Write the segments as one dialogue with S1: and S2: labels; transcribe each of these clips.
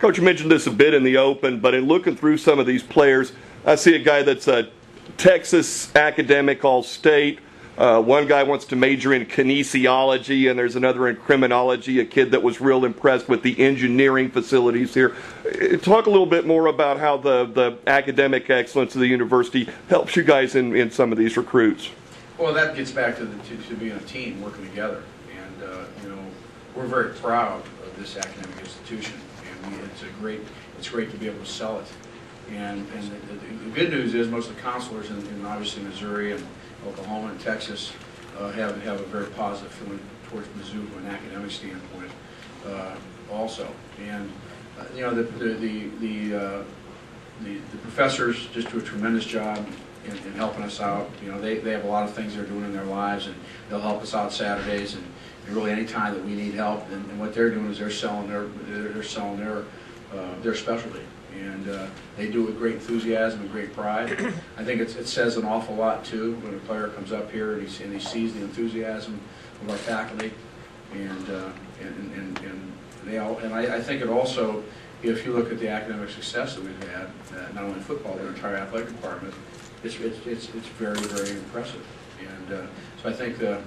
S1: Coach, you mentioned this a bit in the open, but in looking through some of these players, I see a guy that's a Texas academic all-state. One guy wants to major in kinesiology, and there's another in criminology, a kid that was real impressed with the engineering facilities here. Talk a little bit more about how the academic excellence of the university helps you guys in some of these recruits.
S2: Well, that gets back to being a team, working together. And, you know, we're very proud of this academic institution. And it's great to be able to sell it. And the good news is most of the counselors in obviously Missouri and Oklahoma and Texas have a very positive feeling towards Mizzou from an academic standpoint also. And you know, the professors just do a tremendous job in helping us out. You know, they have a lot of things they're doing in their lives, and they'll help us out Saturdays and really any time that we need help. And what they're doing is they're selling their specialty. And they do it with great enthusiasm and great pride. I think it says an awful lot too when a player comes up here and he sees the enthusiasm of our faculty, and I think it also, if you look at the academic success that we've had, not only in football but the entire athletic department, it's very, very impressive. And so I think you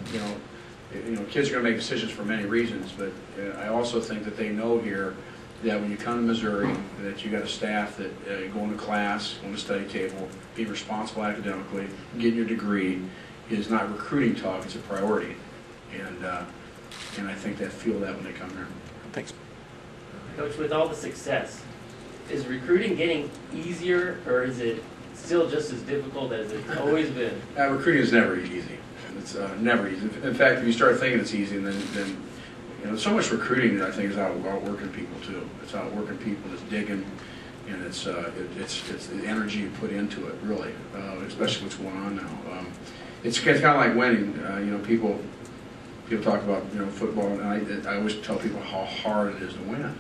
S2: know kids are going to make decisions for many reasons, but I also think that they know here that when you come to Missouri, that you got a staff that going to class, on the study table, being responsible academically, getting your degree is not recruiting talk; it's a priority, and I think they feel that when they come here.
S1: Thanks,
S3: Coach. With all the success, is recruiting getting easier, or is it still just as difficult as it's always been?
S2: Recruiting is never easy. It's never easy. In fact, if you start thinking it's easy, then you know, so much recruiting, I think, is out working people too. It's out working people, it's digging, and it's the energy you put into it, really, especially what's going on now. It's kind of like winning. You know, people talk about football, and I always tell people how hard it is to win.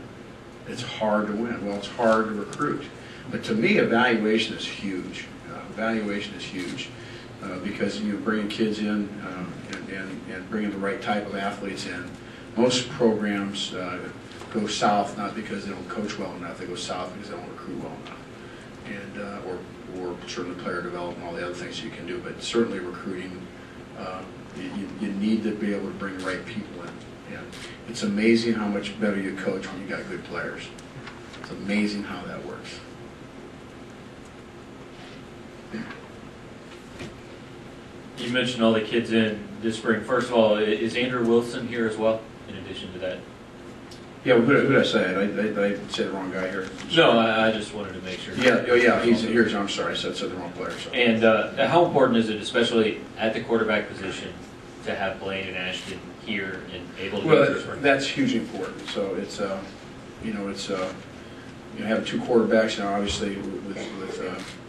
S2: It's hard to win. Well, it's hard to recruit, but to me, evaluation is huge. Evaluation is huge because you're bringing kids in and bringing the right type of athletes in. Most programs go south not because they don't coach well enough; they go south because they don't recruit well enough, and or certainly player development, all the other things you can do. But certainly recruiting, you need to be able to bring the right people in. And it's amazing how much better you coach when you got good players. It's amazing how that works.
S4: You mentioned all the kids in this spring. First of all, is Andrew Wilson here as well? In addition to that,
S2: yeah. Who did I say? I said the wrong guy here.
S4: No, I just wanted to make sure.
S2: Yeah, oh yeah, he's here. I'm sorry, I said the wrong player. So.
S4: And how important is it, especially at the quarterback position, to have Blaine and Ashton here and able to?
S2: Well, that's hugely important. So it's you have two quarterbacks now. Obviously, with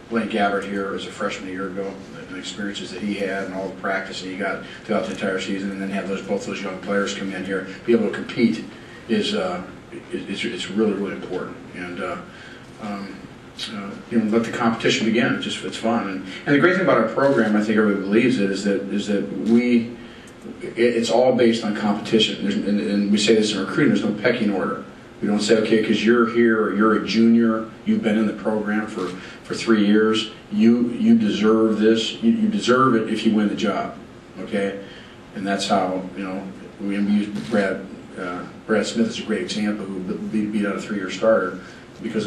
S2: Blaine Gabbert here as a freshman a year ago, the experiences that he had and all the practice that he got throughout the entire season, and then have both those young players come in here, be able to compete is it's really, really important. And you know, let the competition begin. It's fun. And the great thing about our program, I think everybody believes it, is that it's all based on competition. And we say this in recruiting: there's no pecking order. We don't say, okay, because you're here or you're a junior, you've been in the program for 3 years, you deserve this. You deserve it if you win the job, okay? And that's how, you know, we use Brad Smith is a great example, who beat out a 3-year starter because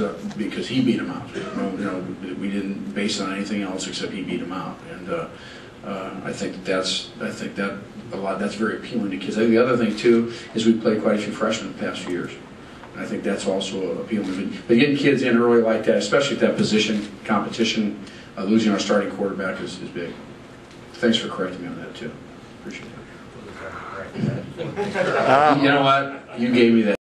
S2: he beat him out. You know, we didn't base it on anything else except he beat him out. And I think that's very appealing to kids. I think the other thing too is we played quite a few freshmen the past few years. I think that's also appealing. But getting kids in early like that, especially at that position, competition, losing our starting quarterback is big. Thanks for correcting me on that too. Appreciate it. You know what? You gave me that.